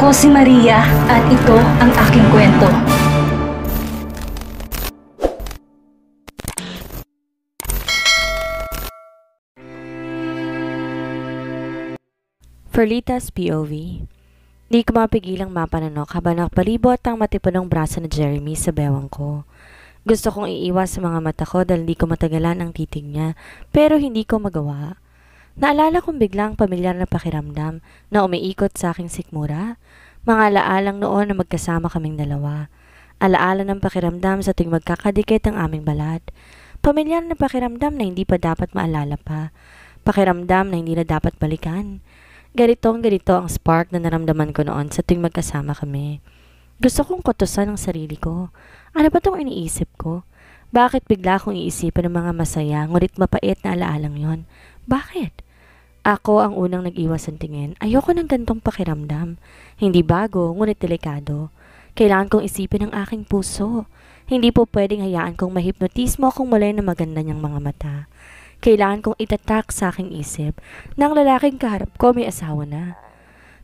Ako si Maria at ito ang aking kwento. Ferlita's POV. Di ko mapigilang mapananok habang nakapalibot ang matipunong braso ni Jeremy sa bewang ko. Gusto kong iiwas sa mga mata ko dahil di ko matagalan ang titig niya, pero hindi ko magawa. Naalala kong biglang pamilyar na pakiramdam na umiikot sa aking sikmura. Mga alaalang noon na magkasama kaming dalawa. Alaala ng pakiramdam sa tuwing magkakadikit ang aming balat. Pamilyar na pakiramdam na hindi pa dapat maalala pa. Pakiramdam na hindi na dapat balikan. Ganito ang spark na naramdaman ko noon sa tuwing magkasama kami. Gusto kong kutusan ang sarili ko. Ano ba itong iniisip ko? Bakit bigla akong iisipin ng mga masaya ngunit mapait na alaalang yon? Bakit? Ako ang unang nag-iwas ng tingin. Ayoko ng gantong pakiramdam. Hindi bago, ngunit delikado. Kailangan kong isipin ang aking puso. Hindi po pwedeng hayaan kong mahipnotismo akong mulay na maganda niyang mga mata. Kailangan kong itatak sa aking isip na ang lalaking kaharap ko may asawa na.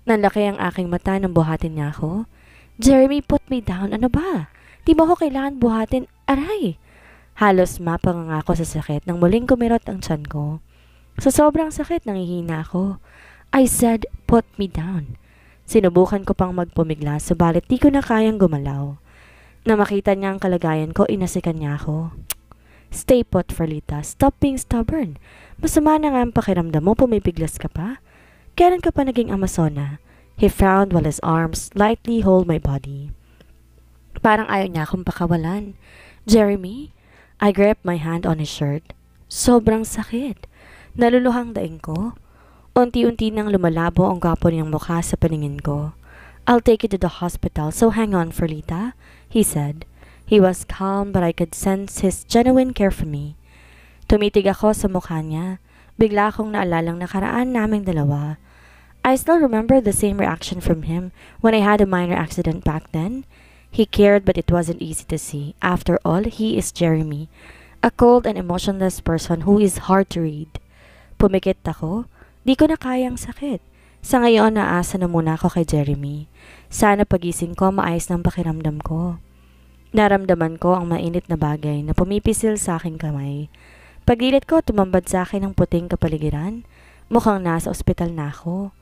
Nanlaki ang aking mata nang buhatin niya ako. Jeremy, put me down. Ano ba? Di ba ko kailangan buhatin? Aray! Halos mapang ako sa sakit nang muling kumirot ang tiyan ko. Sa sobrang sakit, nangihina ako. I said, put me down. Sinubukan ko pang magpumigla, subalit di ko na kayang gumalaw. Na makita niya ang kalagayan ko, inasikan niya ako. Stay put, Ferlita. Stop being stubborn. Masama na nga ang pakiramdam mo, pumipiglas ka pa. Kailan ka pa naging Amazona? He frowned while his arms lightly hold my body. Parang ayaw niya akong pakawalan. Jeremy? I gripped my hand on his shirt. Sobrang sakit. Naluluhang daing ko. Unti-unti nang lumalabo ang gwapo niyang mukha sa paningin ko. I'll take you to the hospital, so hang on, Ferlita, he said. He was calm but I could sense his genuine care for me. Tumitig ako sa mukha niya. Bigla akong naalalang nakaraan naming dalawa. I still remember the same reaction from him when I had a minor accident back then. He cared but it wasn't easy to see. After all, he is Jeremy, a cold and emotionless person who is hard to read. Pumikit ako. Di ko na kayang sakit. Sa ngayon, naasa na muna ako kay Jeremy. Sana pagising ko maayos ng pakiramdam ko. Naramdaman ko ang mainit na bagay na pumipisil sa aking kamay. Pagilid ko, tumambad sa akin ang puting kapaligiran. Mukhang nasa ospital na ako.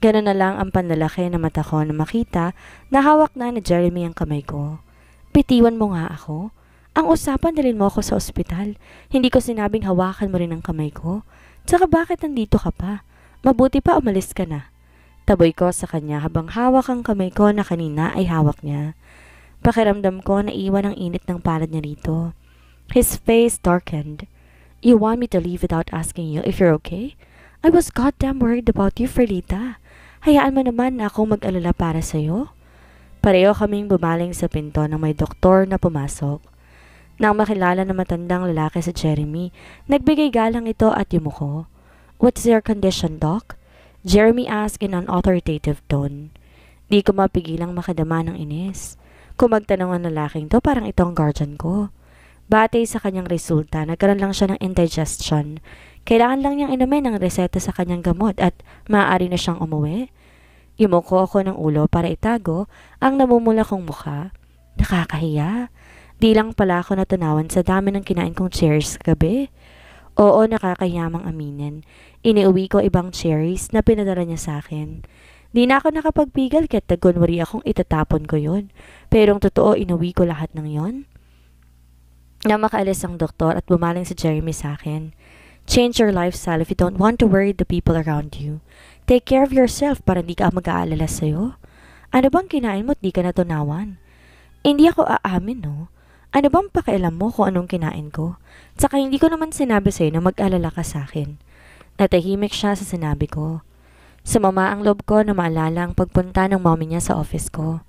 Ganun na lang ang panlalaki na mata ko na makita na hawak na ni Jeremy ang kamay ko. Bitiwan mo nga ako. Ang usapan, dalhin mo ako sa ospital. Hindi ko sinabing hawakan mo rin ang kamay ko. Tsaka bakit nandito ka pa? Mabuti pa umalis ka na. Taboy ko sa kanya habang hawak ang kamay ko na kanina ay hawak niya. Pakiramdam ko na iwan ang init ng palad niya rito. His face darkened. You want me to leave without asking you if you're okay? I was goddamn worried about you, Ferlita. Hayaan mo naman na akong mag-alala para sa'yo. Pareho kaming bumaling sa pinto nang may doktor na pumasok. Nang makilala na matandang lalaki sa Jeremy, nagbigay galang ito at yumuko. What's your condition, Doc? Jeremy asked in an authoritative tone. Di ko mapigilang makadama ng inis. Kung magtanong ang lalaking to, parang ito ang guardian ko. Batay sa kanyang resulta, nagkaroon lang siya ng indigestion. Kailangan lang niyang inumin ang reseta sa kanyang gamot at maaari na siyang umuwi. Yumuko ako ng ulo para itago ang namumula kong mukha. Nakakahiya. Di lang pala ako natunawan sa dami ng kinain kong cherries kagabi. Oo, nakakahiyamang aminin. Iniuwi ko ibang cherries na pinadala niya sa akin. Di na ako nakapagpigil kahit tagunwari akong itatapon ko yun. Pero ang totoo, inuwi ko lahat ng yon. Nang makaalis ang doktor at bumaling si Jeremy sa akin. Change your lifestyle if you don't want to worry the people around you. Take care of yourself para hindi ka mag-aalala sa'yo. Ano bang kinain mo at di ka natunawan? Hindi ako aamin, no? Ano bang pakialam mo kung anong kinain ko? Tsaka hindi ko naman sinabi sa'yo na mag-alala ka sa akin. Natahimik siya sa sinabi ko. Sumama ang loob ko na maalala ang pagpunta ng mommy niya sa office ko.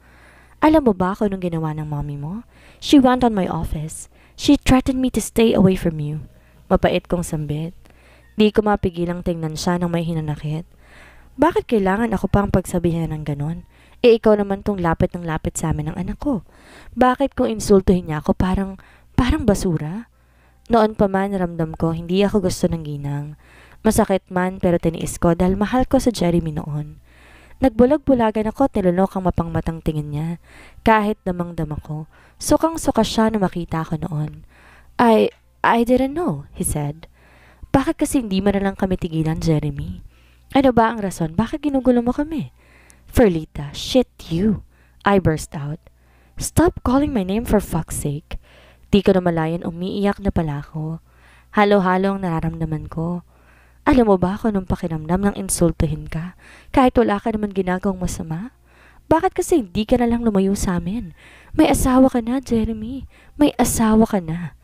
Alam mo ba kung anong ginawa ng mommy mo? She went on my office. She threatened me to stay away from you. Mapait kong sambit. Di ko mapigilang tingnan siya nang may hinanakit. Bakit kailangan ako pang pagsabihan ng ganon? Ikaw naman tong lapit ng lapit sa amin ng anak ko. Bakit kung insultuhin niya ako parang basura? Noon pa man ramdam ko hindi ako gusto ng ginang. Masakit man pero tiniis ko dahil mahal ko sa Jeremy noon. Nagbulag-bulagan ako at nilunok ang mapangmatang tingin niya. Kahit damang-dama ko, sukang-suka siya na makita ko noon. I didn't know, he said. Bakit kasi hindi mo na lang kami tigilan, Jeremy? Ano ba ang rason? Bakit ginugulo mo kami? Ferlita, shit you. I burst out. Stop calling my name for fuck's sake. Di ko na malayan umiiyak na pala ako. Halo-halo ang nararamdaman ko. Alam mo ba kung anong pakiramdam ng insultuhin ka kahit wala ka naman ginagawang masama? Bakit kasi hindi ka na lang lumayo sa amin? May asawa ka na, Jeremy. May asawa ka na.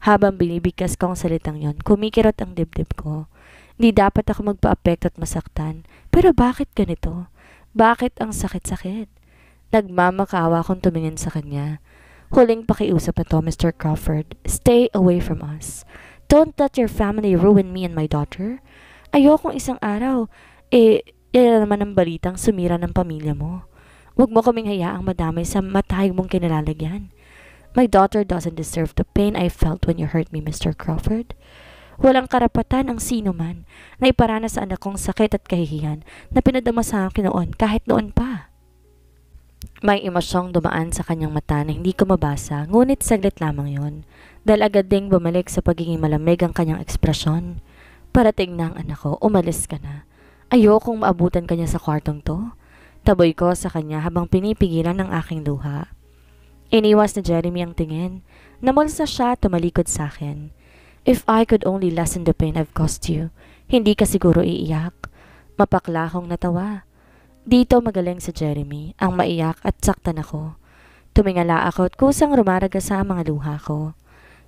Habang binibigkas ko ang salitang yon, kumikirot ang dibdib ko. Hindi dapat ako magpa-apekto at masaktan. Pero bakit ganito? Bakit ang sakit-sakit? Nagmamakawa akong tumingin sa kanya. Huling pakiusap na to, Mr. Crawford. Stay away from us. Don't let your family ruin me and my daughter. Ayokong isang araw, yan naman ang balitang sumira ng pamilya mo. Huwag mo kaming hayaang madamay sa matahig mong kinalalagyan. My daughter doesn't deserve the pain I felt when you hurt me, Mr. Crawford. Walang karapatan ang sino man na iparana sa anak kong sakit at kahihiyan na pinadama sa akin noon kahit noon pa. May emosyong dumaan sa kanyang mata na hindi ko mabasa, ngunit saglit lamang yon. Dahil agad ding bumalik sa pagiging malamig ang kanyang ekspresyon. Parating na ang anak ko, umalis ka na. Ayokong maabutan kanya sa kwartong to. Taboy ko sa kanya habang pinipigilan ng aking luha. Iniwas ni Jeremy ang tingin. Namulsa siya at tumalikod sa akin. If I could only lessen the pain I've caused you, hindi ka siguro iiyak. Mapakla akong natawa. Dito magaling si Jeremy, ang maiyak at saktan ako. Tumingala ako at kusang rumaraga sa mga luha ko.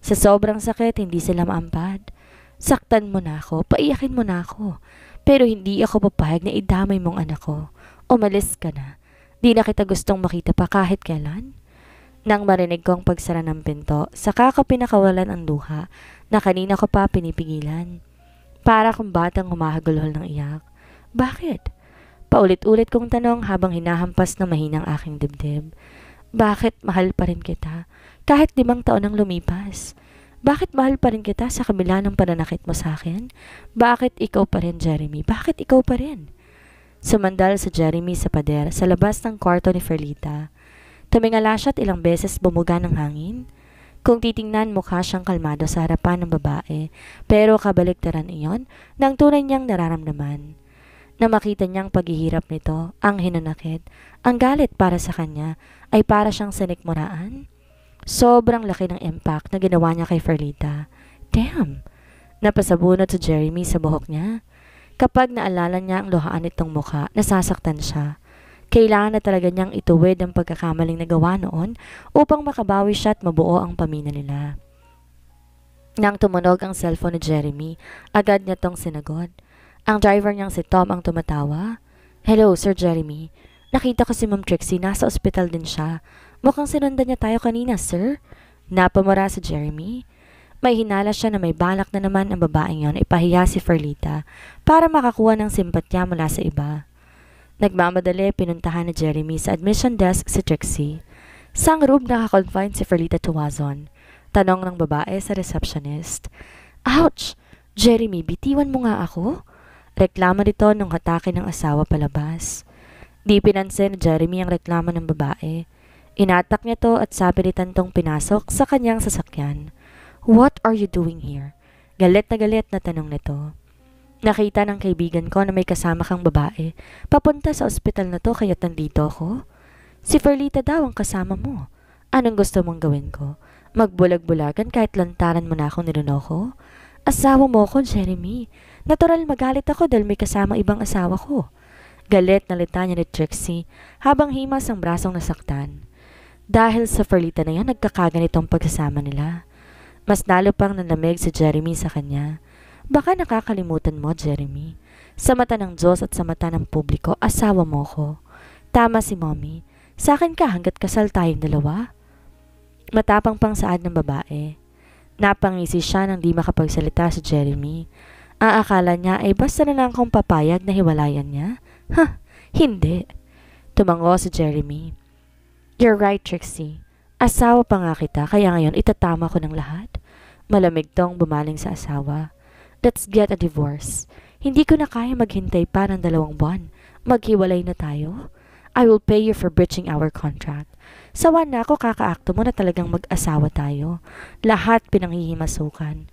Sa sobrang sakit, hindi sila maampad. Saktan mo na ako, paiyakin mo na ako. Pero hindi ako papayag na idamay mong anak ko. Umalis ka na. Di na kita gustong makita pa kahit kailan. Nang marinig ko ang pagsara ng pinto, saka ko pinakawalan ang luha na kanina ko pa pinipigilan. Para kung batang humahagulhol ng iyak. Bakit? Paulit-ulit kong tanong habang hinahampas na mahinang aking dibdib. Bakit mahal pa rin kita? Kahit 5 taon ang lumipas. Bakit mahal pa rin kita sa kabila ng pananakit mo sa akin? Bakit ikaw pa rin, Jeremy? Bakit ikaw pa rin? Sumandal sa Jeremy sa pader sa labas ng kwarto ni Ferlita. Tumingala siya at ilang beses bumuga ng hangin. Kung titingnan, mukha siyang kalmado sa harapan ng babae, pero kabaliktaran iyon ng tunay niyang nararamdaman. Na makita niyang paghihirap nito, ang hinanakit, ang galit para sa kanya, ay para siyang sinikmuraan. Sobrang laki ng impact na ginawa niya kay Ferlita. Damn! Napasabunot si Jeremy sa buhok niya. Kapag naalala niya ang luhaan nitong mukha, nasasaktan siya. Kailangan na talaga niyang ituwid ang pagkakamaling nagawa noon upang makabawi siya at mabuo ang pamilya nila. Nang tumunog ang cellphone ni Jeremy, agad niya tong sinagot. Ang driver niyang si Tom ang tumatawa. Hello, Sir Jeremy. Nakita ko si Ma'am Trixie, nasa ospital din siya. Mukhang sinundan niya tayo kanina, sir. Napamura si Jeremy. May hinala siya na may balak na naman ang babaeng yon ipahiya si Ferlita para makakuha ng simpatya mula sa iba. Nagmamadali, pinuntahan ni Jeremy sa admission desk si Trixie. Sang room nakakonfine si Ferlita Tuwazon? Tanong ng babae sa receptionist. Ouch! Jeremy, bitiwan mo nga ako? Reklamo nito nung hatake ng asawa palabas. Di pinansin ni Jeremy ang reklamo ng babae. Inatak niya to at sabi ni Tantong pinasok sa kanyang sasakyan. What are you doing here? Galit na tanong nito. Nakita ng kaibigan ko na may kasama kang babae. Papunta sa ospital na to kaya't nandito ako. Si Ferlita daw ang kasama mo. Anong gusto mong gawin ko? Magbulag-bulagan kahit lantaran mo na akong nilunoko? Asawa mo ko, Jeremy. Natural magalit ako dahil may kasama ibang asawa ko. Galit na litanya ni Trixie habang himas ang brasong nasaktan. Dahil sa Ferlita na yan, nagkakaganitong pagsasama nila. Mas lalo pang nanlamig si Jeremy sa kanya. Baka nakakalimutan mo, Jeremy. Sa mata ng Diyos at sa mata ng publiko, asawa mo ko. Tama si Mommy. Sa akin ka hanggat kasal tayong dalawa. Matapang pang saad ng babae. Napangisi siya nang di makapagsalita si Jeremy. Ang akala niya ay basta na lang kung papayag na hiwalayan niya. Hindi. Tumango si Jeremy. You're right, Trixie. Asawa pa nga kita, kaya ngayon itatama ko ng lahat. Malamig tong bumaling sa asawa. Let's get a divorce. Hindi ko na kaya maghintay pa ng 2 buwan. Maghiwalay na tayo? I will pay you for breaching our contract. Sawa na ako kakaakto mo na talagang mag-asawa tayo. Lahat pinanghihimasukan.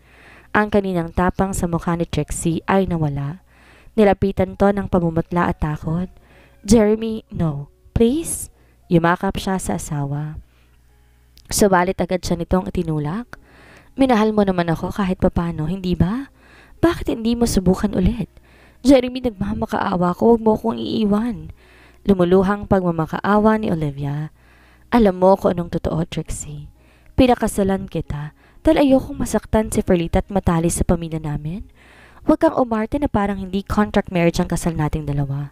Ang kaninang tapang sa mukha ni Trixie ay nawala. Nilapitan to ng pamumutla at takot. Jeremy, no. Please? Yumakap siya sa asawa. Subalit agad siya nitong itinulak. Minahal mo naman ako kahit papano, hindi ba? Bakit hindi mo subukan ulit? Jeremy, nagmamakaawa ko, huwag mo akong iiwan. Lumuluhang pagmamakaawa ni Olivia. Alam mo kung anong totoo, Trixie. Pinakasalan kita dahil ayokong masaktan si Ferlita at matali sa pamilya namin. Huwag kang umarte na parang hindi contract marriage ang kasal nating dalawa.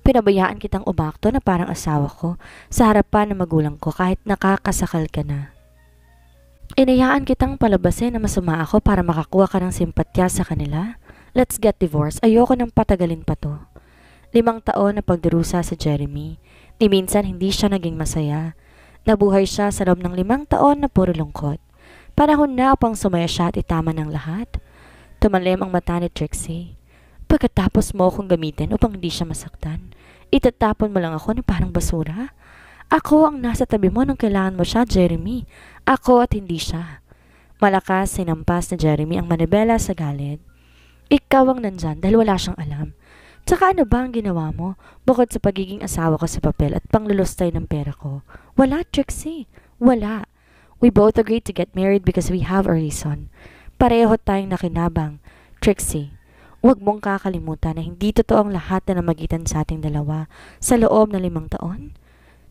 Pinabayaan kitang umakto na parang asawa ko sa harapan ng magulang ko kahit nakakasakal ka na. Inayaan kitang palabasin na masama ako para makakuha ka ng simpatya sa kanila. Let's get divorced. Ayoko nang patagalin pa to. 5 taon na pagdurusa sa Jeremy. Ni minsan hindi siya naging masaya. Nabuhay siya sa loob ng 5 taon na puro lungkot. Panahon na upang sumaya siya at itama ng lahat. Tumalim ang mata ni Trixie. Pagkatapos mo akong gamitin upang hindi siya masaktan, itatapon mo lang ako na parang basura. Ako ang nasa tabi mo nung kailangan mo siya, Jeremy. Ako at hindi siya. Malakas sinampas ni Jeremy ang manibela sa galit. Ikaw ang nandyan dahil wala siyang alam. Tsaka ano ba ang ginawa mo bukod sa pagiging asawa ko sa papel at panglulustay ng pera ko? Wala, Trixie. Wala. We both agreed to get married because we have a reason. Pareho tayong nakinabang. Trixie, huwag mong kakalimutan na hindi totoo ang lahat na namagitan sa ating dalawa sa loob ng 5 taon.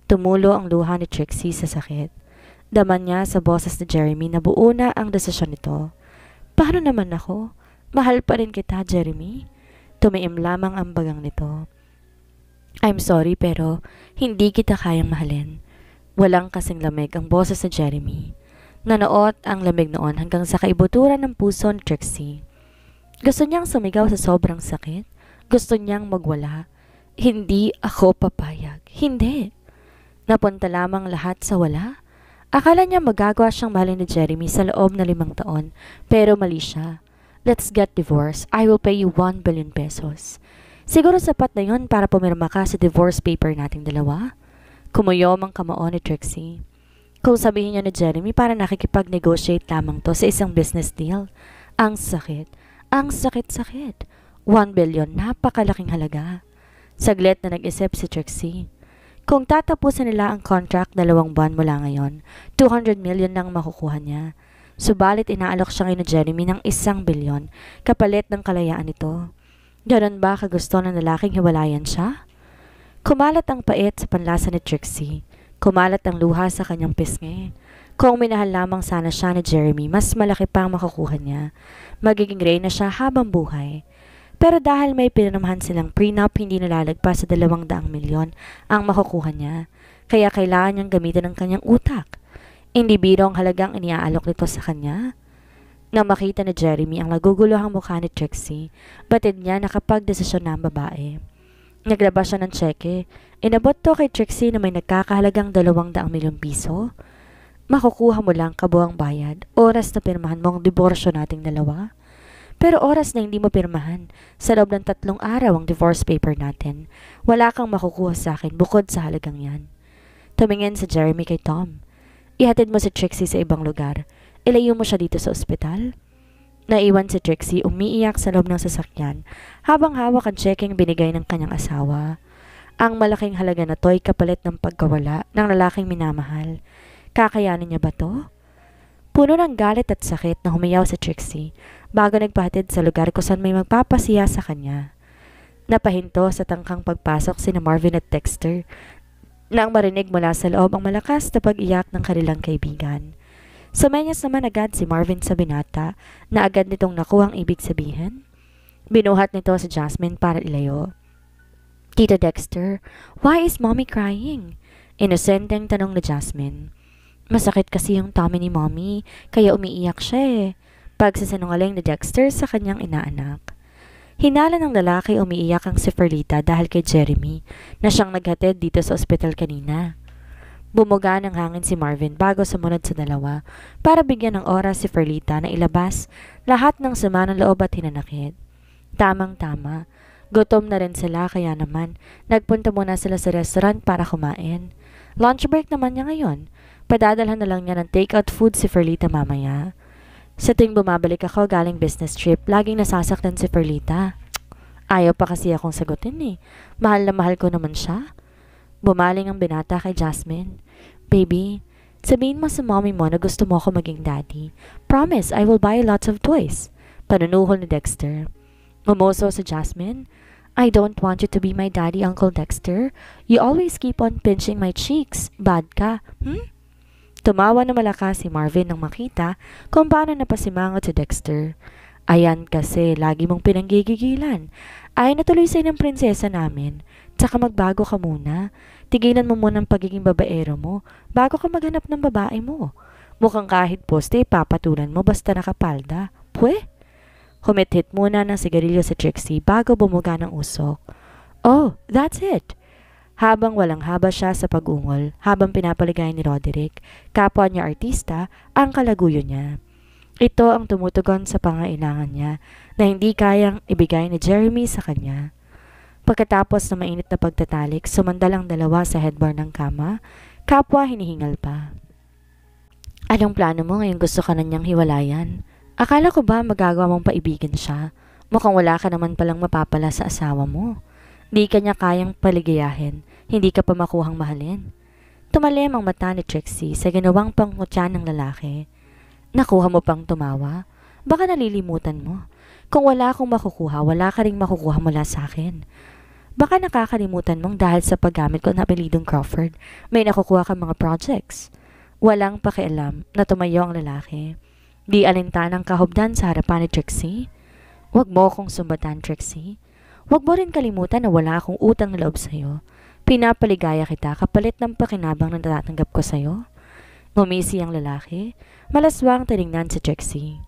Tumulo ang luha ni Trixie sa sakit. Daman niya sa boses ni Jeremy na buo na ang desisyon nito. Paano naman ako? Mahal pa rin kita, Jeremy. Tumiim lamang ang bagang nito. I'm sorry pero hindi kita kayang mahalin. Walang kasing lamig ang boses ni Jeremy. Nanoot ang lamig noon hanggang sa kaibuturan ng puso ni Trixie. Gusto niyang sumigaw sa sobrang sakit. Gusto niyang magwala. Hindi ako papayag. Hindi. Napunta lamang lahat sa wala. Akala niya magagawa siyang mahalin ni Jeremy sa loob na 5 taon, pero mali siya. Let's get divorced. I will pay you 1 billion pesos. Siguro sapat na yon para pumirma ka sa divorce paper nating dalawa? Kumuyom ang kamao ni Trixie. Kung sabihin niya ni Jeremy para nakikipag-negotiate lamang to sa isang business deal. Ang sakit. Ang sakit-sakit. 1 billion, napakalaking halaga. Saglit na nag-isip si Trixie. Kung tatapusin nila ang contract 2 buwan mula ngayon, 200 million lang makukuha niya. Subalit inaalok siya ngayon ni Jeremy ng 1 bilyon kapalit ng kalayaan nito. Ganon ba kagusto ng lalaking hiwalayan siya? Kumalat ang pait sa panlasa ni Trixie. Kumalat ang luha sa kanyang pisngi. Kung minahal lamang sana siya ni Jeremy, mas malaki pa ang makukuha niya. Magiging reyna siya habang buhay. Pero dahil may pinanamahan silang prenup, hindi nalalagpas sa 200 milyon ang makukuha niya. Kaya kailangan niyang gamitin ang kanyang utak. Hindi biro ang halagang iniaalok nito sa kanya. Nang makita ni Jeremy ang naguguluhang mukha ni Trixie, batid niya na kapag desisyon na ang babae. Naglabas siya ng tseke. Inabot to kay Trixie na may nagkakahalagang 200 milyong piso. Makukuha mo lang kabuang bayad, oras na pirmahan mo ang diborsyo nating dalawa. Pero oras na hindi mo pirmahan, sa loob ng 3 araw ang divorce paper natin, wala kang makukuha sa akin bukod sa halagang yan. Tumingin si Jeremy kay Tom. Ihatid mo si Trixie sa ibang lugar. Ilayo mo siya dito sa ospital. Naiwan si Trixie umiiyak sa loob ng sasakyan habang hawak ang tsekeng binigay ng kanyang asawa. Ang malaking halaga na to'y kapalit ng pagkawala ng lalaking minamahal. Kakayanin niya ba to? Puno ng galit at sakit na humiyaw si Trixie bago nagpahatid sa lugar kung saan may magpapasiya sa kanya. Napahinto sa tangkang pagpasok sina Marvin at Dexter nang marinig mula sa loob ang malakas na pag-iyak ng kanilang kaibigan. Sumenyas naman agad si Marvin sa binata na agad nitong nakuha ang ibig sabihin. Binuhat nito si Jasmine para ilayo. Tito Dexter, why is mommy crying? Inosenteng tanong ni Jasmine. Masakit kasi yung tummy ni mommy, kaya umiiyak siya eh. Pagsasinungaling ni Dexter sa kanyang inaanak. Hinala ng lalaki umiiyak ang si Ferlita dahil kay Jeremy na siyang naghatid dito sa ospital kanina. Bumuga ng hangin si Marvin bago sumunod sa dalawa para bigyan ng oras si Ferlita na ilabas lahat ng sama ng loob at hinanakit. Tamang-tama, Gutom na rin sila kaya naman nagpunta muna sila sa restaurant para kumain. Lunch break naman niya ngayon. Padadalhan na lang niya ng take-out food si Ferlita mamaya. Sa tuwing bumabalik ako galing business trip, laging nasasaktan si Ferlita. Ayaw pa kasi akong sagutin eh. Mahal na mahal ko naman siya. Bumaling ang binata kay Jasmine. Baby, sabihin mo sa mommy mo na gusto mo ako maging daddy. Promise, I will buy lots of toys. Panunuhol ni Dexter. Umuso si Jasmine. I don't want you to be my daddy, Uncle Dexter. You always keep on pinching my cheeks. Bad ka, Tumawa na malakas si Marvin nang makita kung paano napasimangot si Dexter. Ayan kasi, lagi mong pinanggigigilan. Ay natuloy sa'yo ng prinsesa namin. Tsaka magbago ka muna. Tigilan mo muna ang pagiging babaero mo bago ka maghanap ng babae mo. Mukhang kahit poste, papatulan mo basta nakapalda. Pwe? Humit-hit muna ng sigarilyo si Trixie bago bumuga ng usok. Oh, that's it. Habang walang haba siya sa pag-ungol, habang pinapaligay ni Roderick, kapwa niya artista, ang kalaguyo niya. Ito ang tumutugon sa pangailangan niya na hindi kayang ibigay ni Jeremy sa kanya. Pagkatapos ng mainit na pagtatalik, sumandal ang dalawa sa headboard ng kama, kapwa hinihingal pa. Anong plano mo ngayong gusto ka na niyang hiwalayan? Akala ko ba magagawa mong paibigin siya? Mukhang wala ka naman palang mapapala sa asawa mo. Di ka niya kayang paligayahin, hindi ka pa makuhang mahalin. Tumalim ang mata ni Trixie sa ginawang pangutyan ng lalaki. Nakuha mo pang tumawa? Baka nalilimutan mo. Kung wala akong makukuha, wala ka ring makukuha mula sa akin. Baka nakakalimutan mong dahil sa paggamit ko ng apelidong Crawford, may nakukuha kang mga projects. Walang pakialam na tumayo ang lalaki. Di alintanang kahubdan sa harapan ni Trixie. Huwag mo akong sumbatan, Trixie. Huwag mo rin kalimutan na wala akong utang na loob sa'yo. Pinapaligaya kita kapalit ng pakinabang na natatanggap ko sa'yo. Ngumisi ang lalaki. Malaswang tinignan si Trixie.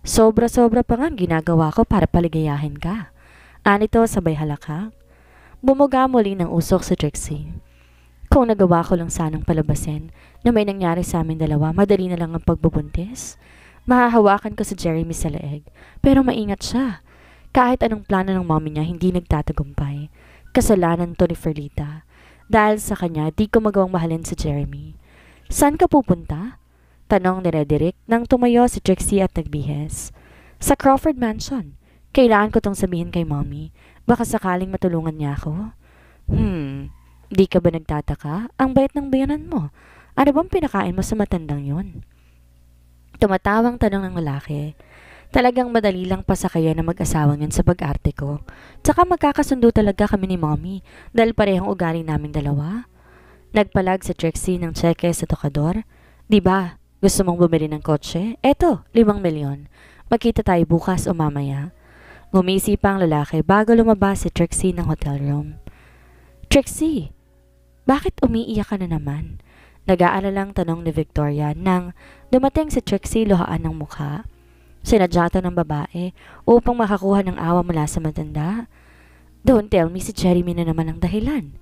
Sobra-sobra pa nga ginagawa ko para paligayahin ka. Anito sabay halakak. Bumuga muli ng usok si Trixie. Kung nagawa ko lang sanang palabasin na may nangyari sa amin dalawa, madali na lang ang pagbubuntis. Mahahawakan ko si Jeremy sa leeg, pero maingat siya. Kahit anong plano ng mommy niya, hindi nagtatagumpay. Kasalanan to ni Ferlita. Dahil sa kanya, di ko magawang mahalin si Jeremy. Saan ka pupunta? Tanong ni Roderick nang tumayo si Trixie at nagbihes. Sa Crawford Mansion. Kailangan ko tong sabihin kay mommy. Baka sakaling matulungan niya ako. Di ka ba nagtataka? Ang bait ng bayanan mo. Ano bang pinakain mo sa matandang yun? Tumatawang tanong ng lalaki. Talagang madali lang pasakayan na mag-asawang yun sa pag-arte ko. Tsaka magkakasundo talaga kami ni mommy dahil parehong ugali naming dalawa. Nagpalag si Trixie ng tseke sa tokador. Diba, gusto mong bumili ng kotse? Eto, 5 milyon. Magkita tayo bukas o mamaya. Ngumisi pa ang lalaki bago lumabas si Trixie ng hotel room. Trixie, bakit umiiyak ka na naman? Nag-aalalang tanong ni Victoria nang dumating si Trixie luhaan ng mukha. Sinadyata ng babae upang makakuha ng awa mula sa matanda. Don't tell me si Jeremy na naman ang dahilan.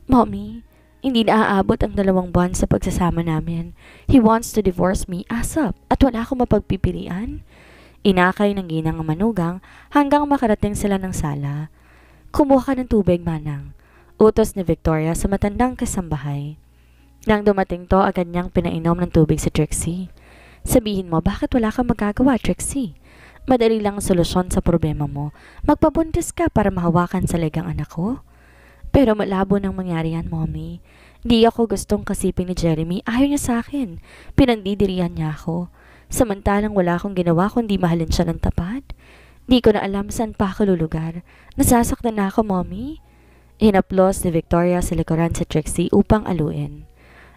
Mommy, hindi na aabot ang 2 buwan sa pagsasama namin. He wants to divorce me ASAP at wala akong mapagpipilian. Inakay ng ginang ang manugang hanggang makarating sila ng sala. Kumuha ka ng tubig, manang. Utos ni Victoria sa matandang kasambahay. Nang dumating to, agad niyang pinainom ng tubig si Trixie. Sabihin mo, bakit wala kang magagawa, Trixie? Madali lang ang solusyon sa problema mo. Magpabuntis ka para mahawakan sa legang anak ko. Pero malabo nang mangyari yan, mommy. Di ako gustong kasipin ni Jeremy. Ayaw niya sa akin. Pinandidirihan niya ako. Samantalang wala akong ginawa kundi mahalin siya ng tapat. Di ko na alam saan pa ako lulugar. Nasasaktan na ako, mommy. Hinaplos ni Victoria sa likuran si Trixie upang aluin.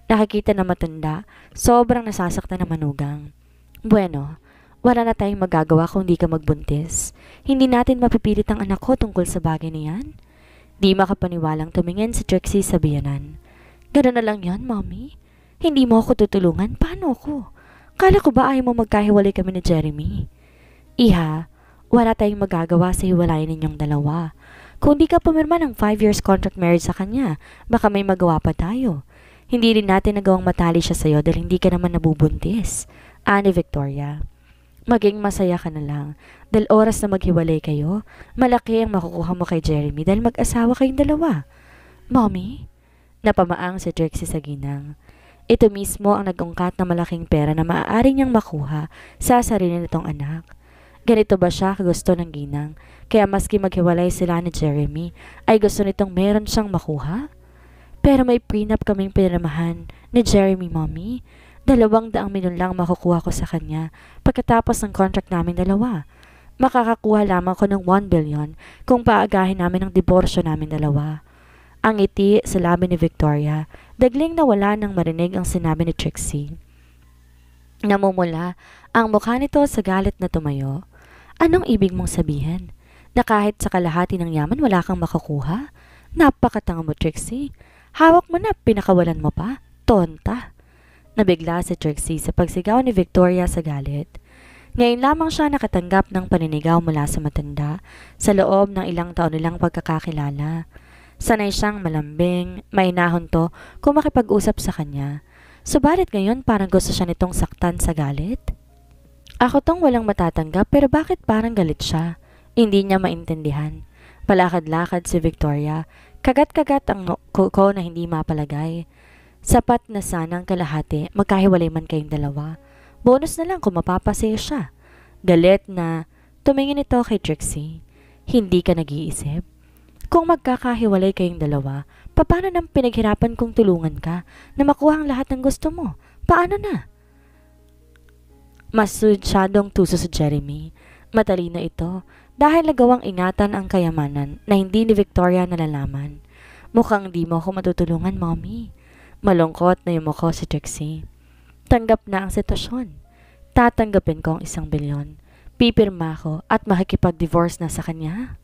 Nakikita na matanda, sobrang nasasaktan na manugang. Bueno, wala na tayong magagawa kung di ka magbuntis. Hindi natin mapipilit ang anak ko tungkol sa bagay na yan. Di makapaniwalang tumingin si Trixie sa biyanan. Gano'n na lang yan, mommy. Hindi mo ako tutulungan, paano ako? Kala ko ba ayaw mo magkahiwalay kami ni Jeremy? Iha, wala tayong magagawa sa hiwalayan ninyong dalawa. Kung di ka pumirma ng 5 years contract marriage sa kanya, baka may magawa pa tayo. Hindi rin natin nagawang matali siya sa'yo dahil hindi ka naman nabubuntis. Ani Victoria. Maging masaya ka na lang. Dahil oras na maghiwalay kayo, malaki ang makukuha mo kay Jeremy dahil mag-asawa kayong dalawa. Mommy? Napamaang si Trixie sa ginang. Ito mismo ang nag-ungkat na malaking pera na maaari niyang makuha sa sarili nitong anak. Ganito ba siya kagusto ng ginang? Kaya maski maghiwalay sila ni Jeremy, ay gusto nitong meron siyang makuha? Pero may prenup kaming pinirmahan ni Jeremy, Mommy. 200,000,000 lang makukuha ko sa kanya pagkatapos ng contract namin dalawa. Makakakuha lamang ko ng 1 billion kung paagahin namin ang diborsyo namin dalawa. Ang ngiti sa labi ni Victoria, dagling nawala nang marinig ang sinabi ni Trixie. Namumula ang mukha nito sa galit na tumayo. Anong ibig mong sabihin? Na kahit sa kalahati ng yaman wala kang makukuha? Napakatanga mo, Trixie. Hawak mo na, pinakawalan mo pa. Tonta. Nabigla si Trixie sa pagsigaw ni Victoria sa galit. Ngayon lamang siya nakatanggap ng paninigaw mula sa matanda sa loob ng ilang taon nilang pagkakakilala. Sanay siyang malambing, mainahon to kung makipag-usap sa kanya. Subalit ngayon parang gusto siya nitong saktan sa galit. Ako tong walang matatanggap pero bakit parang galit siya? Hindi niya maintindihan. Palakad-lakad si Victoria, kagat-kagat ang kuko na hindi mapalagay. Sapat na sanang kalahati, magkahiwalay man kayong dalawa. Bonus na lang kung mapapasaya siya. Galit na tumingin ito kay Trixie. Hindi ka nag-iisip? Kung magkakahiwalay kayong dalawa, paano nang pinaghirapan kong tulungan ka na makuha ang lahat ng gusto mo? Paano na? Masyadong tuso si Jeremy. Matalino ito dahil nagawang ingatan ang kayamanan na hindi ni Victoria nalalaman. Mukhang di mo ako matutulungan, Mommy. Malungkot na yumuko si Trixie. Tanggap na ang sitwasyon. Tatanggapin ko ang 1 bilyon. Pipirma ko at makikipag-divorce na sa kanya.